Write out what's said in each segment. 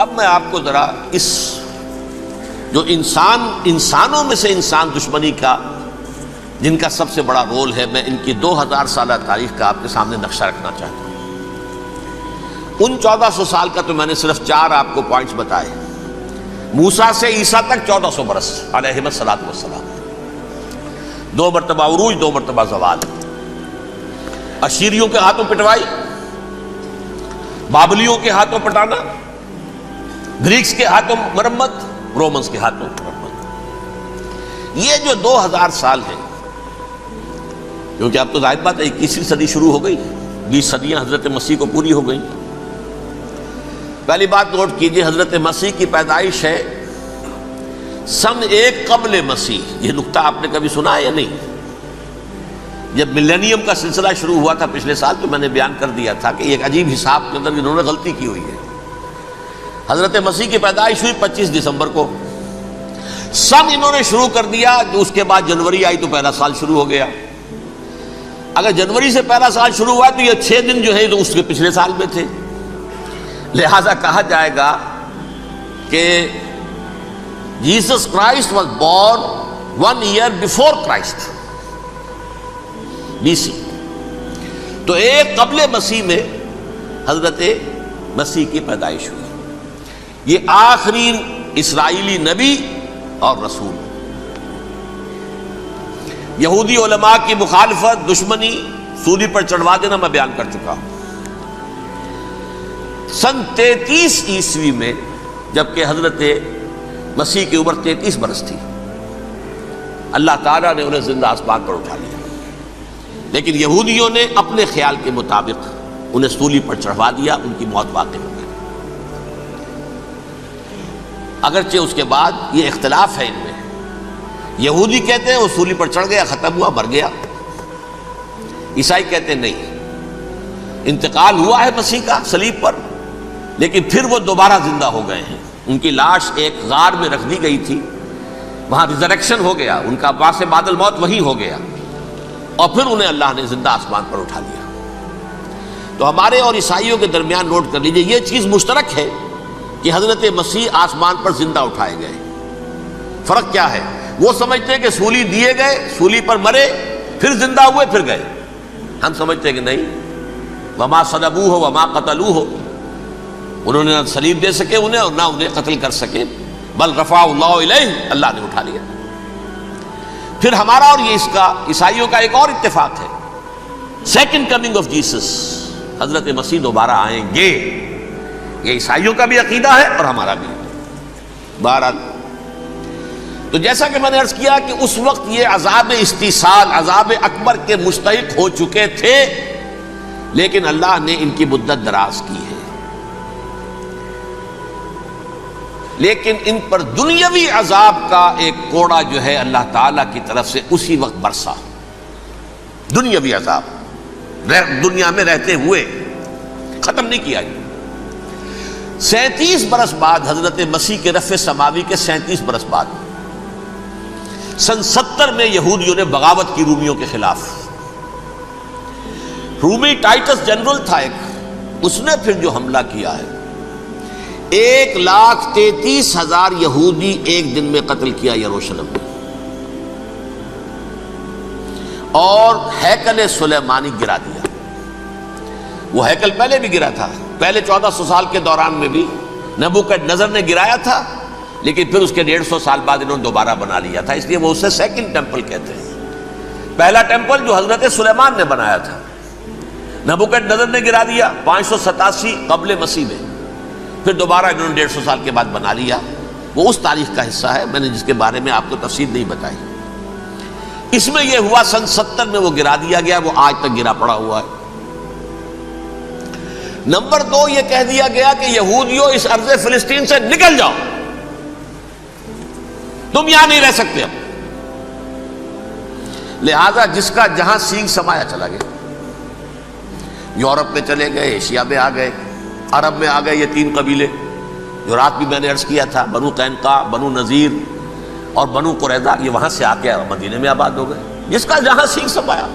اب میں آپ کو ذرا اس جو انسانوں میں سے انسان دشمنی کا جن کا سب سے بڑا رول ہے، میں ان کی 2000 سالہ تاریخ کا آپ کے سامنے نقشہ رکھنا چاہتا ہوں۔ ان 1400 سال کا تو میں نے صرف 4 آپ کو پوائنٹس بتائے۔ موسیٰ سے عیسیٰ تک 1400 برس علیہم الصلوۃ والسلام، 2 مرتبہ عروج، 2 مرتبہ زوال، اشیریوں کے ہاتھوں پٹوائی، بابلیوں کے ہاتھوں پٹانا، گریکس کے ہاتھوں مرمت، رومنس کے ہاتھوں مرمت۔ یہ جو 2000 سال ہیں، کیونکہ اب تو ظاہر بات ہے 21ویں صدی شروع ہو گئی، 20 صدیاں حضرت مسیح کو پوری ہو گئی۔ پہلی بات نوٹ کیجئے، حضرت مسیح کی پیدائش ہے سن 1 قبل مسیح۔ یہ نقطہ آپ نے کبھی سنا ہے یا نہیں؟ جب ملینیم کا سلسلہ شروع ہوا تھا پچھلے سال، تو میں نے بیان کر دیا تھا کہ ایک عجیب حساب کے اندر انہوں نے غلطی کی ہوئی ہے۔ حضرت مسیح کی پیدائش ہوئی 25 دسمبر کو، سن انہوں نے شروع کر دیا، جو اس کے بعد جنوری آئی تو پہلا سال شروع ہو گیا۔ اگر جنوری سے پہلا سال شروع ہوا تو یہ 6 دن جو ہے تو اس کے پچھلے سال میں تھے، لہذا کہا جائے گا کہ Jesus Christ was born 1 year before Christ BC۔ تو 1 قبل مسیح میں حضرت مسیح کی پیدائش ہوئی۔ یہ آخری اسرائیلی نبی اور رسول۔ یہودی علماء کی مخالفت، دشمنی، سولی پر چڑھوا دینا میں بیان کر چکا ہوں۔ سن 33 عیسوی میں جبکہ حضرت مسیح کی عمر 33 برس تھی، اللہ تعالیٰ نے انہیں زندہ آسمان پر اٹھا لیا، لیکن یہودیوں نے اپنے خیال کے مطابق انہیں سولی پر چڑھوا دیا، ان کی موت واقع ہو گئی۔ اگرچہ اس کے بعد یہ اختلاف ہے ان میں، یہودی کہتے ہیں وہ سولی پر چڑھ گیا، ختم ہوا، مر گیا، عیسائی کہتے ہیں نہیں، انتقال ہوا ہے مسیح کا صلیب پر، لیکن پھر وہ دوبارہ زندہ ہو گئے ہیں۔ ان کی لاش ایک غار میں رکھ دی گئی تھی، وہاں ریزریکشن ہو گیا، ان کا باعث بعد الموت وہی ہو گیا، اور پھر انہیں اللہ نے زندہ آسمان پر اٹھا لیا۔ تو ہمارے اور عیسائیوں کے درمیان نوٹ کر لیجئے، یہ چیز مشترک ہے کہ حضرت مسیح آسمان پر زندہ اٹھائے گئے۔ فرق کیا ہے؟ وہ سمجھتے ہیں کہ سولی دیے گئے، سولی پر مرے، پھر زندہ ہوئے، پھر گئے۔ ہم سمجھتے ہیں کہ نہیں، وما صلبوہ وما قتلوہ، انہوں نے نہ صلیب دے سکے انہیں اور نہ انہیں قتل کر سکے، بل رفع اللہ الیہ، اللہ نے اٹھا لیا۔ پھر ہمارا اور یہ اس کا عیسائیوں کا ایک اور اتفاق ہے، سیکنڈ کمنگ آف جیسس، حضرت مسیح دوبارہ آئیں گے۔ یہ عیسائیوں کا بھی عقیدہ ہے اور ہمارا بھی۔ بہرحال تو جیسا کہ میں نے عرض کیا کہ اس وقت یہ عذاب استیصال، عذاب اکبر کے مستحق ہو چکے تھے، لیکن اللہ نے ان کی مدت دراز کی ہے، لیکن ان پر دنیاوی عذاب کا ایک کوڑا جو ہے اللہ تعالیٰ کی طرف سے اسی وقت برسا۔ دنیاوی عذاب دنیا میں رہتے ہوئے ختم نہیں کیا۔ 37 برس بعد حضرت مسیح کے رفع سماوی کے 37 برس بعد سن 70 میں یہودیوں نے بغاوت کی رومیوں کے خلاف۔ رومی ٹائٹس جنرل تھا ایک، اس نے پھر جو حملہ کیا ہے، 1,33,000 یہودی ایک دن میں قتل کیا یروشلم میں، اور ہیکل سلیمانی گرا دیا۔ وہ ہیکل پہلے بھی گرا تھا، پہلے 1400 سال کے دوران میں بھی نبوکدنضر نے گرایا تھا، لیکن پھر اس کے 150 سال بعد انہوں نے دوبارہ بنا لیا تھا، اس لیے وہ اسے سیکنڈ ٹیمپل کہتے ہیں۔ پہلا ٹیمپل جو حضرت سلیمان نے بنایا تھا، نبوکدنضر نے گرا دیا 587 قبل مسیح میں، پھر دوبارہ انہوں نے 150 سال کے بعد بنا لیا۔ وہ اس تاریخ کا حصہ ہے، میں نے جس کے بارے میں آپ کو تفصیل نہیں بتائی۔ اس میں یہ ہوا سن 70 میں وہ گرا دیا گیا، وہ آج تک گرا پڑا ہوا ہے۔ نمبر 2 یہ کہہ دیا گیا کہ یہودیوں اس ارض فلسطین سے نکل جاؤ، تم یہاں نہیں رہ سکتے اب۔ لہذا جس کا جہاں سینگ سمایا چلا گیا، یورپ میں چلے گئے، ایشیا میں آ گئے، عرب میں آ گئے، یہ 3 قبیلے جو رات بھی میں نے عرض کیا تھا، بنو قینقاع، بنو نذیر اور بنو قریظہ، یہ وہاں سے آ کے مدینے میں آباد ہو گئے۔ جس کا جہاں سینگ سمایا،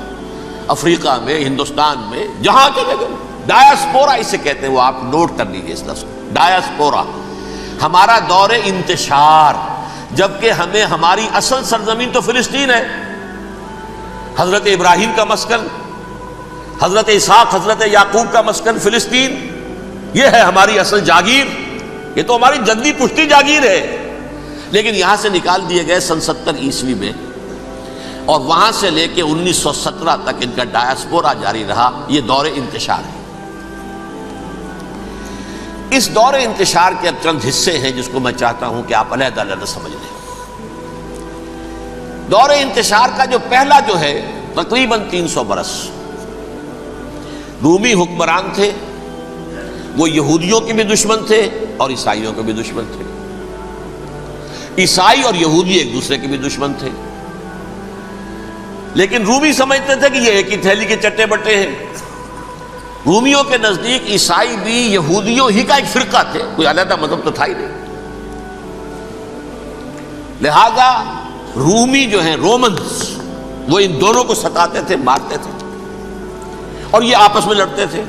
افریقہ میں، ہندوستان میں، جہاں چلے گئے، ڈایاسپورا اسے کہتے ہیں، وہ آپ نوٹ کر لیجیے اس لفظ کو، ڈایاسپورا، ہمارا دور انتشار، جبکہ ہمیں ہماری اصل سرزمین تو فلسطین ہے، حضرت ابراہیم کا مسکن، حضرت اسحاق حضرت یعقوب کا مسکن فلسطین، یہ ہے ہماری اصل جاگیر، یہ تو ہماری جدی پشتی جاگیر ہے، لیکن یہاں سے نکال دیے گئے سن 70 عیسوی میں، اور وہاں سے لے کے 1917 تک ان کا ڈایاسپورا جاری رہا۔ یہ دور انتشار ہے۔ اس دور انتشار کے اب چند حصے ہیں جس کو میں چاہتا ہوں کہ آپ علیحدہ علیحدہ سمجھ لیں۔ دور انتشار کا جو پہلا جو ہے تقریباً 300 برس رومی حکمران تھے، وہ یہودیوں کے بھی دشمن تھے اور عیسائیوں کے بھی دشمن تھے، عیسائی اور یہودی ایک دوسرے کے بھی دشمن تھے، لیکن رومی سمجھتے تھے کہ یہ ایک ہی تھیلی کے چٹے بٹے ہیں۔ رومیوں کے نزدیک عیسائی بھی یہودیوں ہی کا ایک فرقہ تھے، کوئی علیحدہ مذہب تو تھا ہی نہیں، لہذا رومی جو ہیں رومنز وہ ان دونوں کو ستاتے تھے، مارتے تھے، اور یہ آپس میں لڑتے تھے،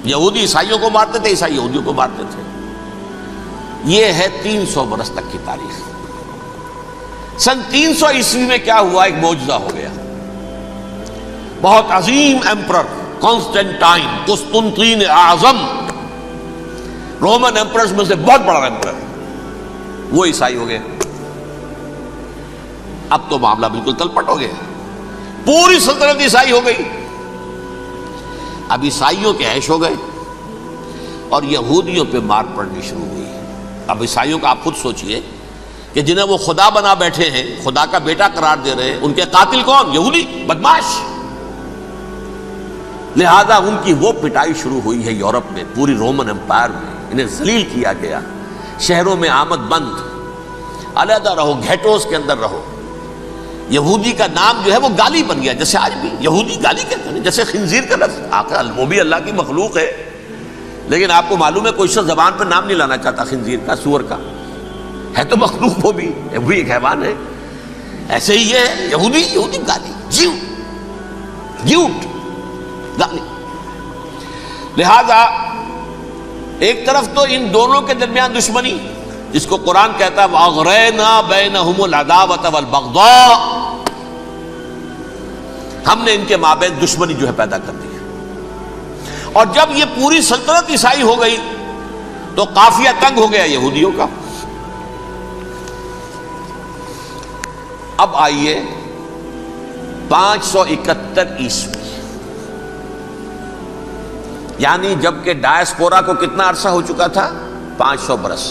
یہودی عیسائیوں کو مارتے تھے، عیسائی یہودیوں کو مارتے تھے۔ یہ ہے 300 برس تک کی تاریخ۔ سن 300 عیسوی میں کیا ہوا؟ ایک معجزہ ہو گیا۔ بہت عظیم ایمپرر کانسٹینٹائن، قسطنطین اعظم، رومن ایمپررز میں سے بہت بڑا ایمپرر، وہ عیسائی ہو گئے۔ اب تو معاملہ بالکل تلپٹ ہو گیا، پوری سلطنت عیسائی ہو گئی۔ اب عیسائیوں کے عیش ہو گئے اور یہودیوں پہ مار پڑنی شروع ہوئی۔ اب عیسائیوں کا آپ خود سوچئے کہ جنہیں وہ خدا بنا بیٹھے ہیں، خدا کا بیٹا قرار دے رہے ہیں، ان کے قاتل کون؟ یہودی بدماش۔ لہذا ان کی وہ پٹائی شروع ہوئی ہے یورپ میں، پوری رومن امپائر میں، انہیں ذلیل کیا گیا، شہروں میں آمد بند، علیحدہ رہو، گھیٹوز کے اندر رہو۔ یہودی کا نام جو ہے وہ گالی بن گیا، جیسے آج بھی یہودی گالی کہتے ہیں، جیسے خنزیر کا لفظ، آخر وہ بھی اللہ کی مخلوق ہے، لیکن آپ کو معلوم ہے کوئی شخص زبان پہ نام نہیں لانا چاہتا خنزیر کا، سور کا، ہے تو مخلوق، وہ بھی ایک حیوان ہے۔ ایسے ہی یہ ہے یہودی گالی، جیوٹ گالی۔ لہذا ایک طرف تو ان دونوں کے درمیان دشمنی، جس کو قرآن کہتا ہے وَأَغْرَيْنَا بَيْنَهُمُ الْعَدَاوَةَ وَالْبَغْضَاءَ، ہم نے ان کے مابین دشمنی جو ہے پیدا کر دی ہے۔ اور جب یہ پوری سلطنت عیسائی ہو گئی تو قافیہ تنگ ہو گیا یہودیوں کا۔ اب آئیے 571 عیسوی، یعنی جبکہ ڈایاسپورا کو کتنا عرصہ ہو چکا تھا؟ 500 برس۔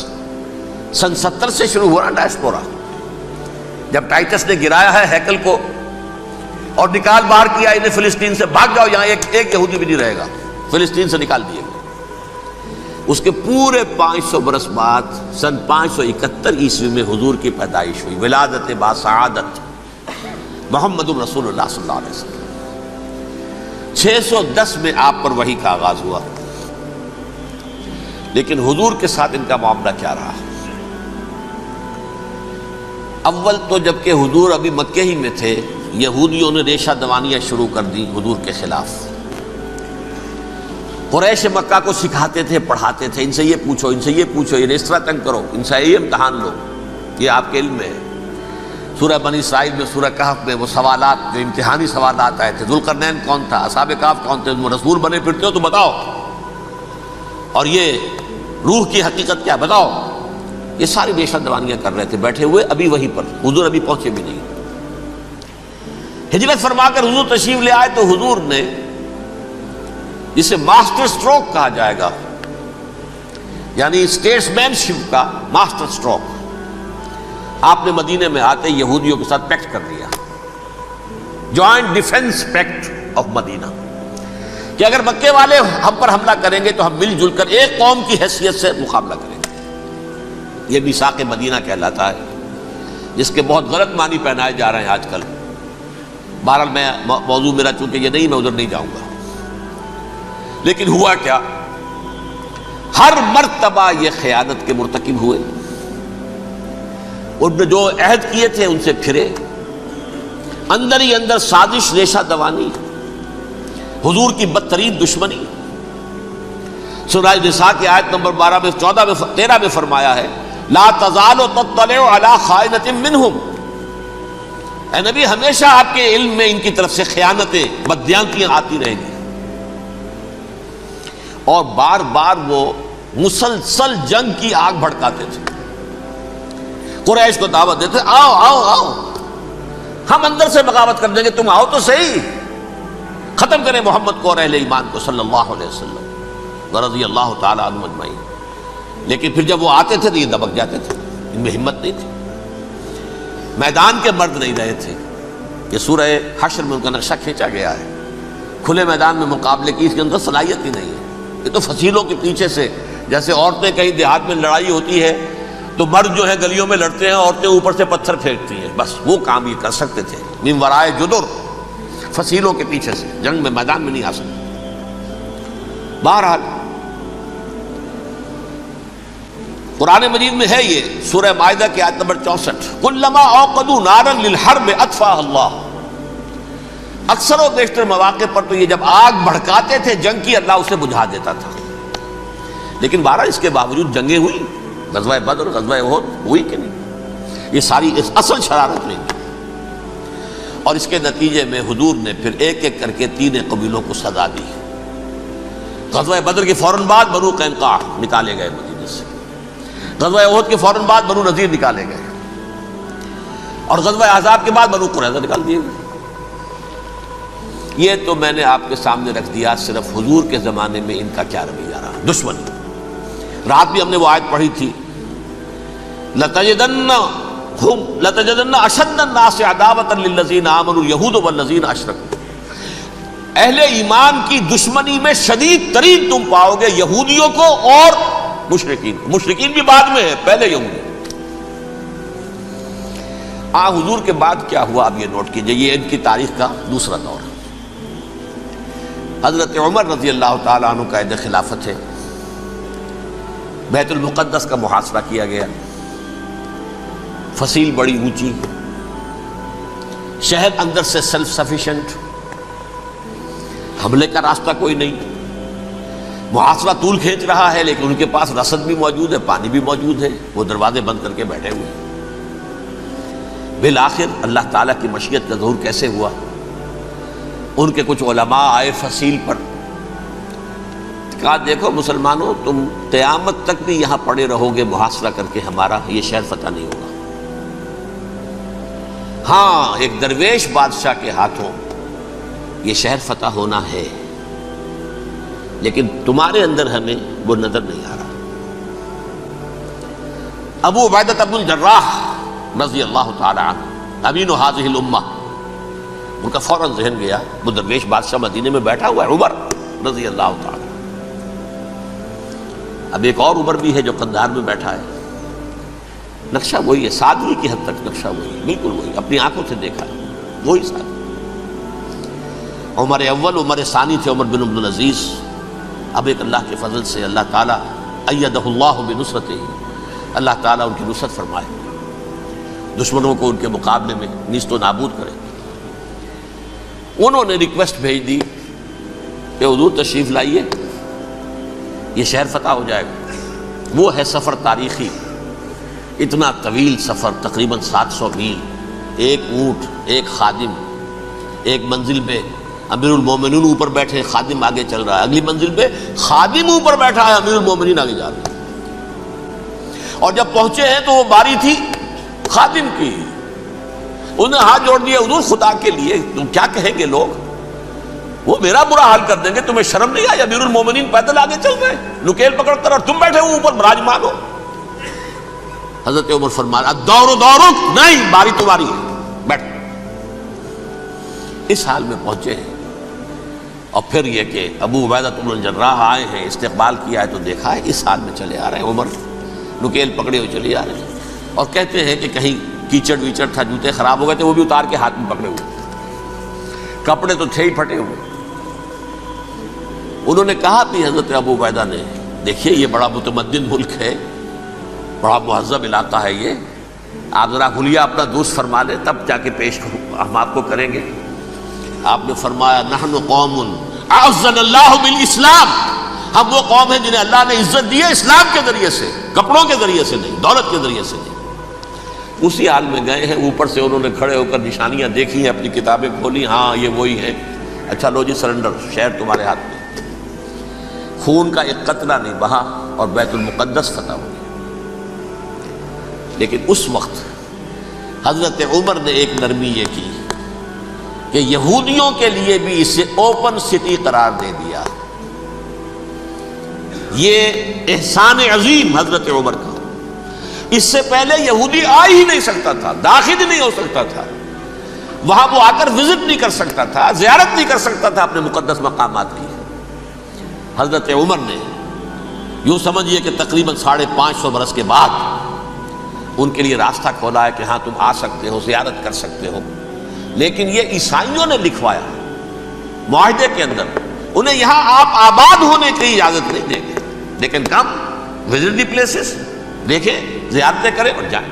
سن 70 سے شروع ہوا نا ڈایاسپورا، جب ٹائٹس نے گرایا ہے ہیکل کو اور نکال باہر کیا انہیں فلسطین سے، بھاگ جاؤ یہاں ایک یہودی بھی نہیں رہے گا، فلسطین سے نکال دیے گئے۔ اس کے پورے 500 برس بعد سن 571 عیسوی میں حضور کی پیدائش ہوئی، ولادت باسعادت محمد الرسول اللہ صلی اللہ علیہ وسلم۔ 610 میں آپ پر وحی کا آغاز ہوا، لیکن حضور کے ساتھ ان کا معاملہ کیا رہا؟ اول تو جبکہ حضور ابھی مکے ہی میں تھے، یہودیوں نے ریشہ دوانیاں شروع کر دی حضور کے خلاف۔ قریش مکہ کو سکھاتے تھے، پڑھاتے تھے، ان سے یہ پوچھو، ان سے یہ پوچھو، یہ اس طرح تنگ کرو، ان سے یہ امتحان لو، یہ آپ کے علم میں ہے۔ سورہ بنی اسرائیل میں، سورہ کہف میں وہ سوالات جو امتحانی سوالات آئے تھے، ذوالقرنین کون تھا، اصحاب کہف کون تھے، تم رسول بنے پھرتے ہو تو بتاؤ، اور یہ روح کی حقیقت کیا بتاؤ، یہ ساری ریشہ دوانیاں کر رہے تھے بیٹھے ہوئے ابھی وہیں پر، حضور ابھی پہنچے بھی نہیں۔ ہجرت فرما کر حضور تشریف لے آئے تو حضور نے، جسے ماسٹر سٹروک کہا جائے گا، یعنی اسٹیٹس مین شپ کا ماسٹر سٹروک، آپ نے مدینے میں آتے یہودیوں کے ساتھ پیکٹ کر دیا، جوائنٹ ڈیفنس پیکٹ آف مدینہ، کہ اگر مکے والے ہم پر حملہ کریں گے تو ہم مل جل کر ایک قوم کی حیثیت سے مقابلہ کریں گے۔ یہ میثاق مدینہ کہلاتا ہے، جس کے بہت غلط معنی پہنائے جا رہے ہیں آج کل۔ بہرحال میں موضوع میرا چونکہ یہ نہیں، میں ادھر نہیں جاؤں گا، لیکن ہوا کیا؟ ہر مرتبہ یہ خیانت کے مرتکب ہوئے، ان نے جو عہد کیے تھے ان سے پھرے، اندر ہی اندر سازش، ریشہ دوانی، حضور کی بدترین دشمنی۔ سورہ نساء کی آیت نمبر 13 میں فرمایا ہے لا تزال تطلع علی خائنۃ منہم، اے نبی ہمیشہ آپ کے علم میں ان کی طرف سے خیانتیں، بددیانتیاں آتی رہیں گی. اور بار بار وہ مسلسل جنگ کی آگ بھڑکاتے تھے. قریش کو دعوت دیتے، آؤ آؤ آؤ ہم اندر سے بغاوت کر دیں گے، تم آؤ تو صحیح، ختم کریں محمد کو اور اہل ایمان کو صلی اللہ علیہ وسلم ورضی اللہ تعالی عنہم اجمعین. لیکن پھر جب وہ آتے تھے تو یہ دبک جاتے تھے، ان میں ہمت نہیں تھی. میدان کے مرد نہیں رہے تھے. یہ سورہ حشر میں ان کا نقشہ کھینچا گیا ہے. کھلے میدان میں مقابلے کی اس کے اندر صلاحیت ہی نہیں ہے. یہ تو فصیلوں کے پیچھے سے، جیسے عورتیں کہیں دیہات میں لڑائی ہوتی ہے تو مرد جو ہے گلیوں میں لڑتے ہیں، عورتیں اوپر سے پتھر پھینکتی ہیں، بس وہ کام یہ کر سکتے تھے. من ورائے جدر، فصیلوں کے پیچھے سے، جنگ میں میدان میں نہیں آ سکتے. بہرحال قرآن مجید میں ہے یہ سورہ مائدہ کی آیت نمبر 64، کلما اوقدوا نارا للحرب اطفاها اللہ. اکثر و بیشتر مواقع پر تو یہ جب آگ بھڑکاتے تھے جنگ کی، اللہ اسے بجھا دیتا تھا. لیکن بہرحال اس کے باوجود جنگیں ہوئی، غزوہ بدر، غزوہ احد ہوئی کہ نہیں؟ یہ ساری اس اصل شرارت میں. اور اس کے نتیجے میں حضور نے پھر ایک ایک کر کے 3 قبیلوں کو سزا دی. غزوہ بدر کے فوراً بعد بنو قینقاع نکالے گئے مدینے سے، غزوہ احد کے فوراً بعد بنو نذیر نکالے گئے، اور غزوہ احزاب کے بعد بنو قریظہ نکال دیے گئے. یہ تو میں نے آپ کے سامنے رکھ دیا صرف حضور کے زمانے میں ان کا کیا رویہ رہا. دشمنی، رات بھی ہم نے وہ آیت پڑھی تھی، لَتَجِدَنَّ أَشَدَّ النَّاسِ عَدَاوَةً لِلَّذِينَ آمَنُوا الْيَهُودُ وَالَّذِينَ أَشْرَكُوا. اہل ایمان کی دشمنی میں شدید ترین تم پاؤ گے یہودیوں کو اور مشرکین. مشرکین بھی بعد میں ہے، پہلے یہودی. حضور کے بعد کیا ہوا اب یہ نوٹ کیجئے، یہ ان کی تاریخ کا دوسرا دور ہے. حضرت عمر رضی اللہ تعالیٰ عنہ قائد خلافت ہے. بیت المقدس کا محاصرہ کیا گیا، فصیل بڑی اونچی، شہر اندر سے سیلف سفیشینٹ، حملے کا راستہ کوئی نہیں. محاصرہ طول کھینچ رہا ہے لیکن ان کے پاس رسد بھی موجود ہے، پانی بھی موجود ہے، وہ دروازے بند کر کے بیٹھے ہوئے ہیں. بالآخر اللہ تعالیٰ کی مشیت کا ظہور کیسے ہوا؟ ان کے کچھ علماء آئے فصیل پر، کہا دیکھو مسلمانوں، تم قیامت تک بھی یہاں پڑے رہو گے محاصرہ کر کے، ہمارا یہ شہر فتح نہیں ہوگا. ہاں ایک درویش بادشاہ کے ہاتھوں یہ شہر فتح ہونا ہے، لیکن تمہارے اندر ہمیں وہ نظر نہیں آ رہا. ابو عبیدہ بن الجراح رضی اللہ تعالی عنہ، امین هذه الامہ، ان کا فوراً ذہن گیا وہ درویش بادشاہ مدینے میں بیٹھا ہوا ہے عمر رضی اللہ تعالی. اب ایک اور عمر بھی ہے جو قندھار میں بیٹھا ہے. نقشہ وہی ہے، سادگی کی حد تک نقشہ وہی ہے، بالکل وہی، اپنی آنکھوں سے دیکھا وہی سادگی. عمر اول، عمر ثانی تھے عمر بن عبد العزیز. اب ایک اللہ کے فضل سے اللہ تعالیٰ ایدہ اللہ بنصرتہ، اللہ تعالیٰ ان کی نصرت فرمائے، دشمنوں کو ان کے مقابلے میں نیست و نابود کرے. انہوں نے ریکویسٹ بھیج دی کہ حضور تشریف لائیے، یہ شہر فتح ہو جائے گا. وہ ہے سفر تاریخی، اتنا طویل سفر، تقریباً 700 میل، ایک اونٹ، ایک خادم، ایک منزل پہ امیر المومنین اوپر بیٹھے، خادم آگے چل رہا ہے، اگلی منزل پہ خادم اوپر بیٹھا ہے، امیر المومنین آگے جا رہے ہیں. اور جب پہنچے ہیں تو وہ باری تھی خادم کی. انہوں نے ہاتھ جوڑ دیا، حضور خدا کے لیے تم کیا کہیں گے لوگ، وہ میرا برا حال کر دیں گے، تمہیں شرم نہیں آئی؟ امیر المومنین پیدل آگے چل رہے ہیں نکیل پکڑ کر، اور تم بیٹھے ہو اوپر براجمان ہو. حضرت عمر فرمایا الدور دورک، نہیں باری تمہاری ہے، بیٹھ. اس حال میں پہنچے ہیں. اور پھر یہ کہ ابو عبیدہ بن الجراح آئے ہیں، استقبال کیا ہے تو دیکھا ہے اس حال میں چلے آ رہے ہیں. عمر نکیل پکڑے ہوئے چلے آ رہے ہیں، اور کہتے ہیں کہ کہیں کیچڑ ویچڑ تھا، جوتے خراب ہو گئے تھے، وہ بھی اتار کے ہاتھ میں پکڑے ہوئے، کپڑے تو تھے ہی پھٹے ہوئے. انہوں نے کہا بھی حضرت ابو عبیدہ نے، دیکھیے یہ بڑا متمدن ملک ہے، بڑا مہذب علاقہ ہے یہ، آپ ذرا حلیہ اپنا دوست فرما لیں تب جا کے پیش ہم آپ کو کریں گے. آپ نے فرمایا نحن قوم اعزنا اللہ بالاسلام، ہم وہ قوم ہیں جنہیں اللہ نے عزت دی ہے اسلام کے ذریعے سے، کپڑوں کے ذریعے سے نہیں، دولت کے ذریعے سے نہیں۔ اسی حال میں گئے ہیں، اوپر سے انہوں نے کھڑے ہو کر نشانیاں دیکھی ہیں، اپنی کتابیں کھولی، ہاں یہ وہی ہے، اچھا لو جی سرنڈر، شہر تمہارے ہاتھ میں۔ خون کا ایک قطرہ نہیں بہا اور بیت المقدس فتح ہو گیا۔ لیکن اس وقت حضرت عمر نے ایک نرمی یہ کی کہ یہودیوں کے لیے بھی اسے اوپن سٹی قرار دے دیا۔ یہ احسان عظیم حضرت عمر کا۔ اس سے پہلے یہودی آ ہی نہیں سکتا تھا، داخل ہی نہیں ہو سکتا تھا، وہاں وہ آ کر وزٹ نہیں کر سکتا تھا، زیارت نہیں کر سکتا تھا اپنے مقدس مقامات کی۔ حضرت عمر نے یوں سمجھیے کہ تقریباً 550 برس کے بعد ان کے لیے راستہ کھولا ہے کہ ہاں تم آ سکتے ہو، زیارت کر سکتے ہو۔ لیکن یہ عیسائیوں نے لکھوایا معاہدے کے اندر، انہیں یہاں آپ آباد ہونے کی اجازت نہیں دیں گے، لیکن کم وزٹ دی پلیسز، دیکھیں، زیارتیں کریں اور جائیں۔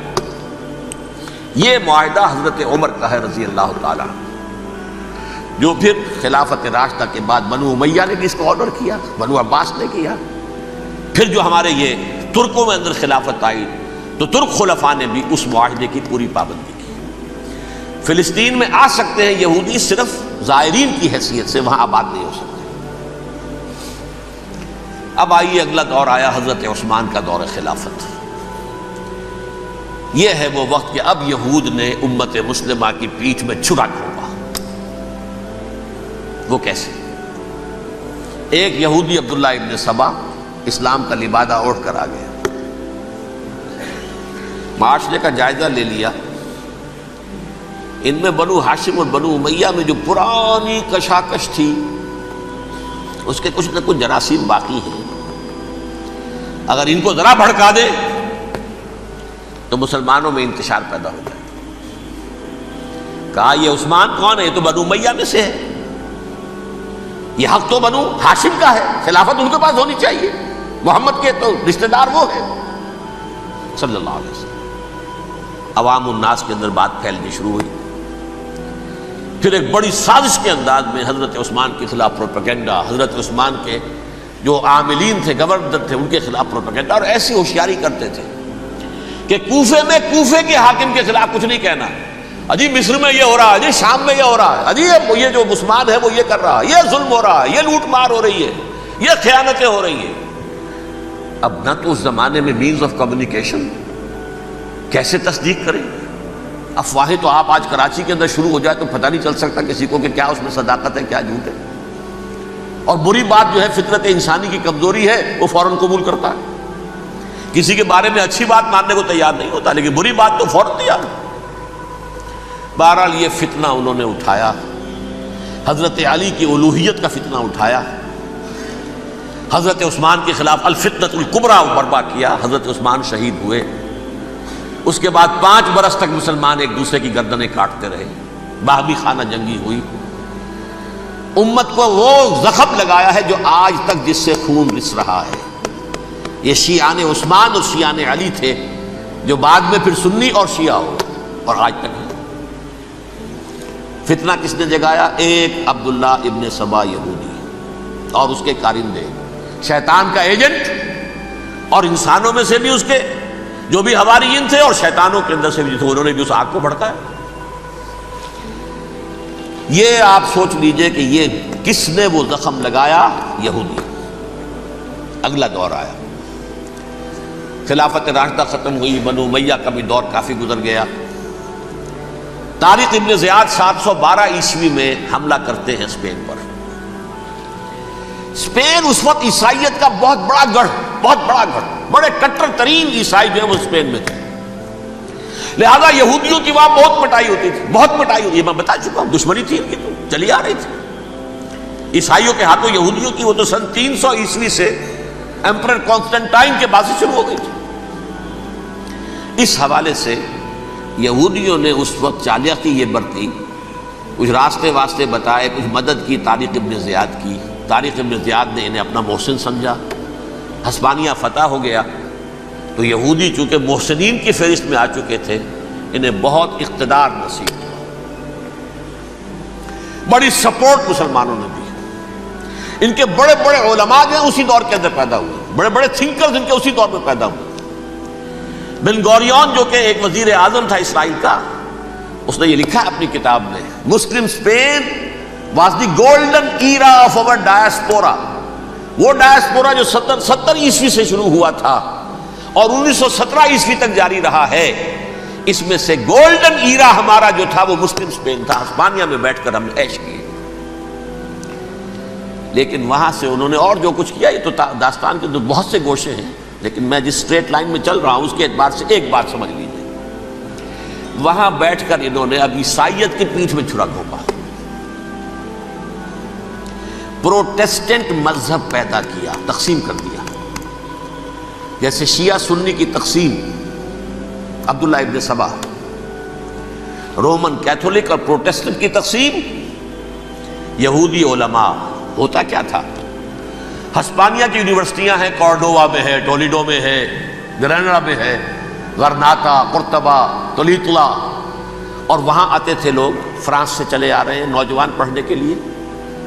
یہ معاہدہ حضرت عمر کا ہے رضی اللہ تعالیٰ، جو پھر خلافت راشدہ کے بعد بنو امیہ نے بھی اس کو آرڈر کیا، بنو عباس نے کیا، پھر جو ہمارے یہ ترکوں میں اندر خلافت آئی تو ترک خلفاء نے بھی اس معاہدے کی پوری پابندی کی۔ فلسطین میں آ سکتے ہیں یہودی صرف زائرین کی حیثیت سے، وہاں آباد نہیں ہو سکتے۔ اب آئیے اگلا دور آیا حضرت عثمان کا دور خلافت۔ یہ ہے وہ وقت کہ اب یہود نے امت مسلمہ کی پیٹھ میں چھرا گھونپا۔ وہ کیسے؟ ایک یہودی عبداللہ ابن سبا اسلام کا لبادہ اوڑھ کر آ گیا، معاشرے کا جائزہ لے لیا، ان میں بنو ہاشم اور بنو امیہ میں جو پرانی کشاکش تھی اس کے کچھ نہ کچھ جراثیم باقی ہیں، اگر ان کو ذرا بھڑکا دے تو مسلمانوں میں انتشار پیدا ہو جائے۔ کہا یہ عثمان کون ہے؟ یہ تو بنو امیہ میں سے ہے، یہ حق تو بنو ہاشم کا ہے، خلافت ان کے پاس ہونی چاہیے، محمد کے تو رشتہ دار وہ ہے صلی اللہ علیہ وسلم۔ عوام الناس کے اندر بات پھیلنی شروع ہوئی، پھر ایک بڑی سازش کے انداز میں حضرت عثمان کے خلاف پروپیگنڈا، حضرت عثمان کے جو عاملین تھے، گورنر تھے، ان کے خلاف پروپیگنڈا، اور ایسی ہوشیاری کرتے تھے کہ کوفے میں کوفے کے حاکم کے خلاف کچھ نہیں کہنا، اجی مصر میں یہ ہو رہا ہے، اجی شام میں یہ ہو رہا ہے، اجی یہ جو عثمان ہے وہ یہ کر رہا ہے، یہ ظلم ہو رہا ہے، یہ لوٹ مار ہو رہی ہے، یہ خیانتیں ہو رہی ہیں۔ اب نہ تو اس زمانے میں مینز آف کمیونیکیشن، کیسے تصدیق کریں؟ افواہیں تو آپ آج کراچی کے اندر شروع ہو جائے تو پتہ نہیں چل سکتا کسی کو کہ کیا اس میں صداقت ہے، کیا جھوٹ ہے، اور بری بات جو ہے فطرت انسانی کی کمزوری ہے، وہ فوراً قبول کرتا ہے، کسی کے بارے میں اچھی بات ماننے کو تیار نہیں ہوتا، لیکن بری بات تو فوراً تیار ہے۔ بہرحال یہ فتنہ انہوں نے اٹھایا، حضرت علی کی الوہیت کا فتنہ اٹھایا، حضرت عثمان کے خلاف الفتنۃ الکبریٰ برپا کیا، حضرت عثمان شہید ہوئے۔ اس کے بعد 5 برس تک مسلمان ایک دوسرے کی گردنیں کاٹتے رہے، باہمی خانہ جنگی ہوئی، امت کو وہ زخم لگایا ہے جو آج تک جس سے خون رس رہا ہے۔ یہ شیعان عثمان اور شیعان علی تھے جو بعد میں پھر سنی اور شیعہ ہو، اور آج تک ہے۔ فتنہ کس نے جگایا؟ ایک عبداللہ ابن سبا یہودی اور اس کے کارندے، شیطان کا ایجنٹ، اور انسانوں میں سے بھی اس کے جو بھی حواریین تھے اور شیطانوں کے اندر سے بھی تھے، انہوں نے بھی اس آگ کو بھڑکایا۔ یہ آپ سوچ لیجئے کہ یہ کس نے وہ زخم لگایا؟ یہودی۔ اگلا دور آیا، خلافت راشدہ ختم ہوئی، بنو امیہ کا بھی دور کافی گزر گیا۔ طارق ابن زیاد 712 عیسوی میں حملہ کرتے ہیں اسپین پر۔ اسپین اس وقت عیسائیت کا بہت بڑا گڑھ، بہت بڑا گڑھ، بڑے کٹر ترین عیسائی جو ہیں وہ اسپین میں تھے، لہذا یہودیوں کی وہاں بہت پٹائی ہوتی تھی، بہت پٹائی ہوتی ہے، میں بتا چکا ہوں، دشمنی تھی ان کی تو چلی آ رہی تھی عیسائیوں کے ہاتھوں یہودیوں کی، وہ تو سن 300 عیسوی سے ایمپرر کانسٹنٹائن کے بعد سے شروع ہو گئی تھی۔ اس حوالے سے یہودیوں نے اس وقت چالاکی یہ برتی، کچھ راستے واسطے بتائے، کچھ مدد کی طارق ابن زیاد کی۔ طارق ابن زیاد نے انہیں اپنا محسن سمجھا، ہسپانیہ فتح ہو گیا تو یہودی چونکہ محسنین کی فہرست میں آ چکے تھے، انہیں بہت اقتدار نصیب ہوا، بڑی سپورٹ مسلمانوں نے دی۔ ان کے بڑے بڑے علماء جو ہیں اسی دور کے اندر پیدا ہوئے، بڑے بڑے تھنکرز ان کے اسی دور میں پیدا ہوئے۔ بن گوریون جو کہ ایک وزیر اعظم تھا اسرائیل کا، اس نے یہ لکھا اپنی کتاب میں، Muslim Spain was the golden era of our diaspora, وہ ڈائسپورا جو 70 عیسوی سے شروع ہوا تھا اور 1917 عیسوی تک جاری رہا ہے، اس میں سے گولڈن ایرا ہمارا جو تھا وہ مسلم اسپین تھا۔ ہسپانیہ میں بیٹھ کر ہم نے عیش کیے، لیکن وہاں سے انہوں نے اور جو کچھ کیا، یہ تو داستان کے بہت سے گوشے ہیں، لیکن میں جس اسٹریٹ لائن میں چل رہا ہوں اس کے اعتبار سے ایک بات سمجھ لیجیے، وہاں بیٹھ کر انہوں نے اب عیسائیت کی پیٹھ میں چھرا گھونپا، پروٹیسٹنٹ مذہب پیدا کیا، تقسیم کر دیا، جیسے شیعہ سنی کی تقسیم، عبداللہ ابن سبا، رومن کیتھولک اور پروٹیسٹنٹ کی تقسیم، یہودی علماء۔ ہوتا کیا تھا، ہسپانیہ کی یونیورسٹیاں ہیں، کارڈووا میں ہے، ٹولیڈو میں ہے، گریناڈا میں ہے، غرناطہ، قرطبہ، تولیتلا، اور وہاں آتے تھے لوگ، فرانس سے چلے آ رہے ہیں نوجوان پڑھنے کے لیے،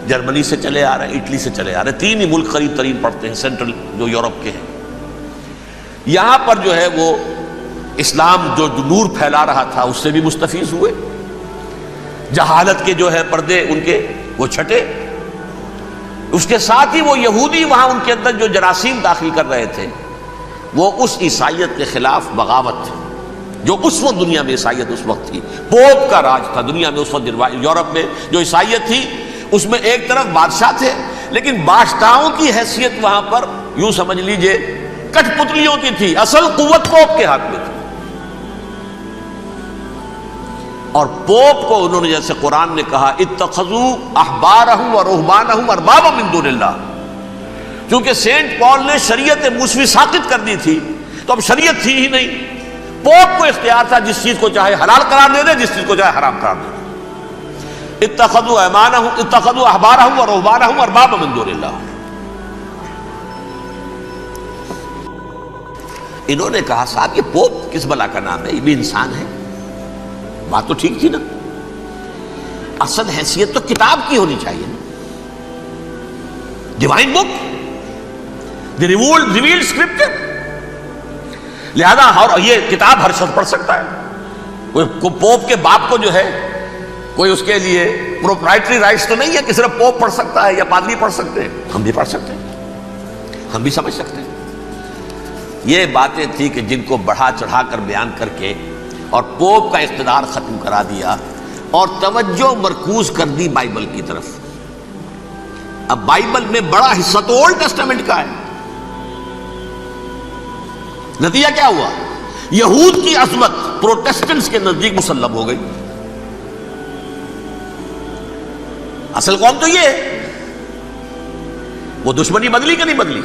جرمنی سے چلے آ رہے ہیں، اٹلی سے چلے آ رہے ہیں، تین ہی ملک قریب ترین پڑھتے ہیں سینٹرل جو یورپ کے ہیں۔ یہاں پر جو ہے وہ اسلام جو نور پھیلا رہا تھا اس سے بھی مستفیض ہوئے، جہالت کے جو ہے پردے ان کے وہ چھٹے، اس کے ساتھ ہی وہ یہودی وہاں ان کے اندر جو جراثیم داخل کر رہے تھے وہ اس عیسائیت کے خلاف بغاوت، جو اس وقت دنیا میں عیسائیت اس وقت تھی، پوپ کا راج تھا دنیا میں اس وقت، یورپ میں جو عیسائیت تھی اس میں ایک طرف بادشاہ تھے، لیکن بادشاہوں کی حیثیت وہاں پر یوں سمجھ لیجئے کٹ پتلیوں کی تھی، اصل قوت پوپ کے ہاتھ میں تھی۔ اور پوپ کو انہوں نے جیسے قرآن نے کہا اتخذوا احبارهم ورهبانهم اربابا من دون اللہ، چونکہ سینٹ پال نے شریعت موسوی ساقط کر دی تھی تو اب شریعت تھی ہی نہیں، پوپ کو اختیار تھا جس چیز کو چاہے حلال قرار دے دے، جس چیز کو چاہے حرام قرار دے دے۔ اتخذوا احبارهم ورهبانهم اربابا من دون اللہ۔ انہوں نے کہا صاحب یہ پوپ کس بلا کا نام ہے، یہ بھی انسان ہے، بات تو ٹھیک تھی نا، اصل حیثیت تو کتاب کی ہونی چاہیے نا، ڈیوائن بک، دی ریویلڈ اسکرپچر، لہذا یہ کتاب ہر شخص پڑھ سکتا ہے، کوئی پوپ کے باپ کو جو ہے کوئی اس کے لیے پروپرائٹری رائٹس تو نہیں ہے کہ صرف پوپ پڑھ سکتا ہے یا پادری پڑھ سکتے ہیں، ہم بھی پڑھ سکتے ہیں، ہم بھی سمجھ سکتے ہیں۔ یہ باتیں تھی کہ جن کو بڑھا چڑھا کر بیان کر کے اور پوپ کا اقتدار ختم کرا دیا اور توجہ مرکوز کر دی بائبل کی طرف۔ اب بائبل میں بڑا حصہ تو اولڈ ٹیسٹامنٹ کا ہے، نتیجہ کیا ہوا، یہود کی عظمت پروٹیسٹنٹس کے نزدیک مسلم ہو گئی۔ اصل قوم تو یہ ہے، وہ دشمنی بدلی کہ نہیں بدلی،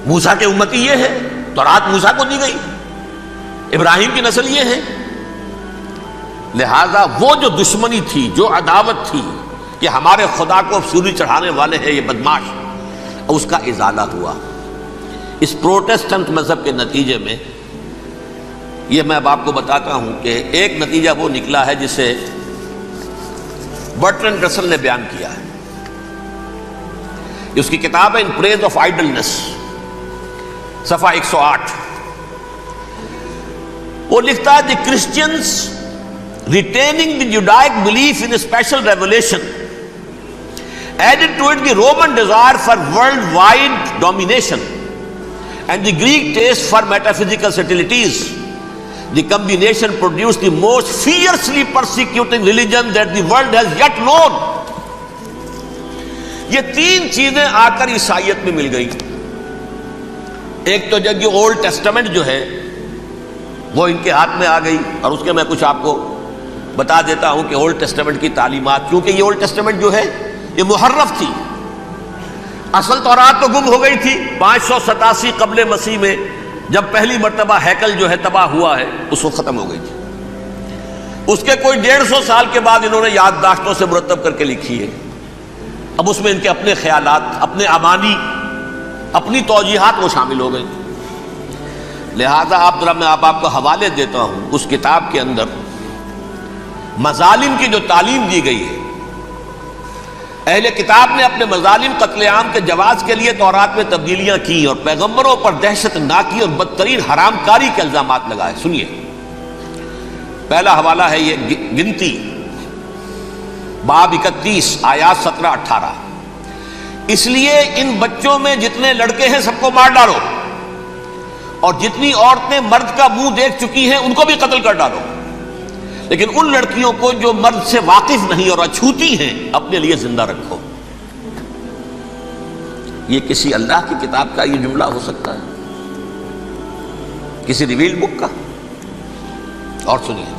موسیٰ کے امتی یہ ہے، تورات موسیٰ کو دی گئی، ابراہیم کی نسل یہ ہے، لہذا وہ جو دشمنی تھی، جو عداوت تھی کہ ہمارے خدا کو سولی چڑھانے والے ہیں یہ بدماش، اس کا ازالہ ہوا اس پروٹیسٹنٹ مذہب کے نتیجے میں۔ یہ میں اب آپ کو بتاتا ہوں کہ ایک نتیجہ وہ نکلا ہے جسے برٹرنڈ رسل نے بیان کیا ہے، اس کی کتاب ہے ان پریز آف آئیڈلنس، صفحہ 108۔ وہ لکھتا ہے the Christians retaining the Judaic belief in special revelation added to it the Roman desire for world wide domination and the Greek taste for metaphysical subtleties. The combination produce the most fiercely persecuting religion that the world has yet known. یہ تین چیزیں آ کر عیسائیت میں مل گئی۔ ایک تو جب یہ اولڈ ٹیسٹامنٹ جو ہے وہ ان کے ہاتھ میں آ گئی، اور اس کے میں کچھ آپ کو بتا دیتا ہوں کہ اولڈ ٹیسٹامنٹ کی تعلیمات، کیونکہ یہ اولڈ ٹیسٹامنٹ جو ہے یہ محرف تھی، اصل تورات تو گم ہو گئی تھی 587 قبل مسیح میں، جب پہلی مرتبہ ہیکل جو ہے تباہ ہوا ہے اس وقت ختم ہو گئی تھی۔ اس کے کوئی 150 سال کے بعد انہوں نے یادداشتوں سے مرتب کر کے لکھی ہے، اب اس میں ان کے اپنے خیالات، اپنے امانی، اپنی توجیحات وہ شامل ہو گئی۔ لہذا میں آپ کو حوالے دیتا ہوں، اس کتاب کے اندر مظالم کی جو تعلیم دی گئی ہے، اہل کتاب نے اپنے مظالم قتل عام کے جواز کے لیے تورات میں تبدیلیاں کی اور پیغمبروں پر دہشت ناکی اور بدترین حرام کاری کے الزامات لگائے. سنیے، پہلا حوالہ ہے یہ گنتی باب 31 آیات 17-18. اس لیے ان بچوں میں جتنے لڑکے ہیں سب کو مار ڈالو، اور جتنی عورتیں مرد کا منہ دیکھ چکی ہیں ان کو بھی قتل کر ڈالو، لیکن ان لڑکیوں کو جو مرد سے واقف نہیں اور اچھوتی ہیں اپنے لیے زندہ رکھو. یہ کسی اللہ کی کتاب کا یہ جملہ ہو سکتا ہے؟ کسی ریویل بک کا؟ اور سنیے،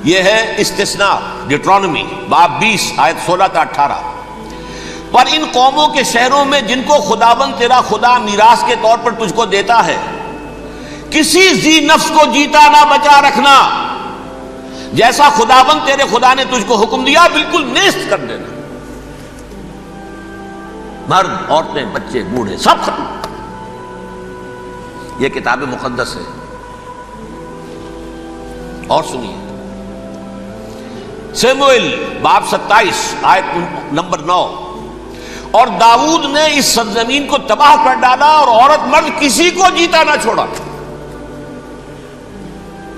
یہ ہے استثناء ڈیٹرانومی باب 20 آیت 16-18. پر ان قوموں کے شہروں میں جن کو خداوند تیرا خدا میراث کے طور پر تجھ کو دیتا ہے، کسی ذی نفس کو جیتا نہ بچا رکھنا، جیسا خداوند تیرے خدا نے تجھ کو حکم دیا بالکل نیست کر دینا. مرد، عورتیں، بچے، بوڑھے سب ختم. یہ کتاب مقدس ہے. اور سنیے، سموئیل باب 27 آیت نمبر 9. اور داؤد نے اس سرزمین کو تباہ کر ڈالا اور عورت مرد کسی کو جیتا نہ چھوڑا.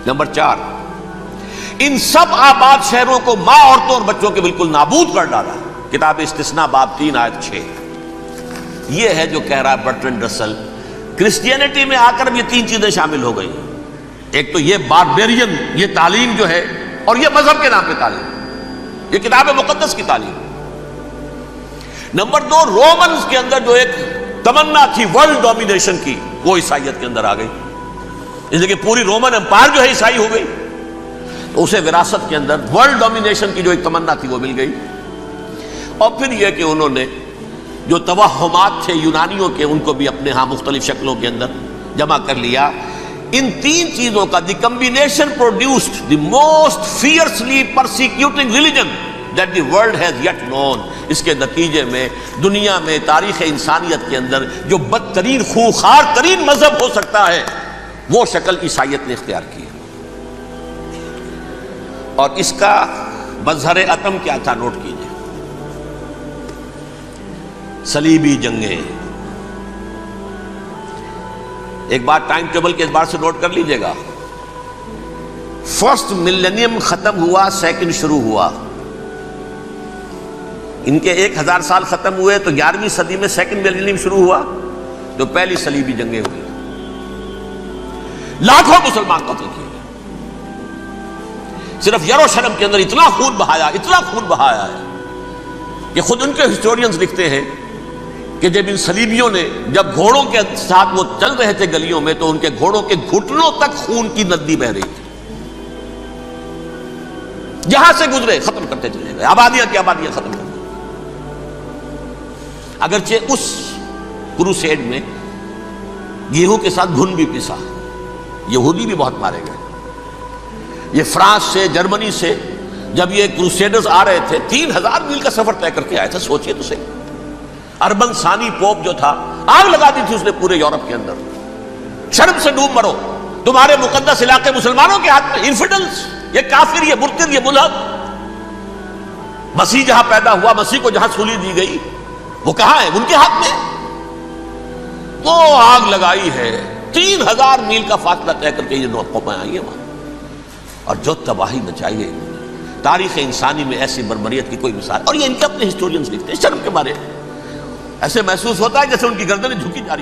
نمبر 4، ان سب آباد شہروں کو ماں، عورتوں اور بچوں کے بالکل نابود کر ڈالا. کتاب استثناء باب 3 آیت 6. یہ ہے جو کہہ رہا ہے برٹرنڈ رسل، کرسچینٹی میں آ کر اب یہ 3 چیزیں شامل ہو گئی. ایک تو یہ باربیرین یہ تعلیم جو ہے، اور یہ مذہب کے نام پہ تعلیم، یہ کتاب مقدس کی تعلیم. نمبر 2، رومنز کے اندر جو ایک تمنا تھی ورلڈ ڈومینیشن کی، وہ عیسائیت کے اندر آ گئی. اس لیے کہ پوری رومن امپائر جو ہے عیسائی ہو گئی، تو اسے وراثت کے اندر ورلڈ ڈومینیشن کی جو ایک تمنا تھی وہ مل گئی. اور پھر یہ کہ انہوں نے جو توہمات تھے یونانیوں کے، ان کو بھی اپنے ہاں مختلف شکلوں کے اندر جمع کر لیا. ان 3 چیزوں کا the combination produced the most fiercely persecuting religion that the world has yet known. اس کے نتیجے میں دنیا میں تاریخ انسانیت کے اندر جو بدترین خوخار ترین مذہب ہو سکتا ہے وہ شکل عیسائیت نے اختیار کی. اور اس کا مظہر عتم کیا تھا؟ نوٹ کیجئے، صلیبی جنگیں. ایک بات ٹائم ٹیبل کے اعتبار سے نوٹ کر لیجئے گا. فرسٹ ملینیم ختم ہوا، سیکنڈ شروع ہوا. ان کے 1000 سال ختم ہوئے تو 11ویں صدی میں سیکنڈ ملینیم شروع ہوا، تو پہلی صلیبی جنگیں ہوئی. لاکھوں مسلمان قتل کیے گئے. صرف یروشلم کے اندر اتنا خون بہایا ہے کہ خود ان کے ہسٹورینز لکھتے ہیں کہ جب ان صلیبیوں نے جب گھوڑوں کے ساتھ وہ چل رہے تھے گلیوں میں، تو ان کے گھوڑوں کے گھٹنوں تک خون کی ندی بہ رہی تھی. جہاں سے گزرے ختم کرتے چلے گئے، آبادیاں کی آبادیاں ختم کر. اگرچہ اس کروسیڈ میں گیہوں کے ساتھ گھن بھی پسا، یہودی بھی بہت مارے گئے. یہ فرانس سے، جرمنی سے جب یہ کروسیڈرز آ رہے تھے 3000 میل کا سفر طے کر کے آئے تھے. سوچئے تو صحیح، اربن ثانی پوپ جو تھا آگ لگا دی تھی اس نے پورے یورپ کے اندر. شرم سے ڈوب مرو، تمہارے مقدس علاقے مسلمانوں کے ہاتھ میں. انفیڈلز، یہ کافر، یہ مرتد، یہ ملحد. مسیح جہاں پیدا ہوا، مسیح کو جہاں سولی دی گئی، وہ کہاں ہے؟ ان کے ہاتھ میں. وہ آگ لگائی ہے، 3000 میل کا فاصلہ طے کر کے یہ نو قومیں آئی ہیں وہاں، اور جو تباہی مچائی ہے. تاریخ انسانی میں ایسی بربریت کی کوئی مثال. اور یہ ان کے اپنے ہسٹورینز لکھتے ہیں. شرم کے مارے ایسے محسوس ہوتا ہے جیسے ان کی گردنیں جھکی جا رہی ہیں.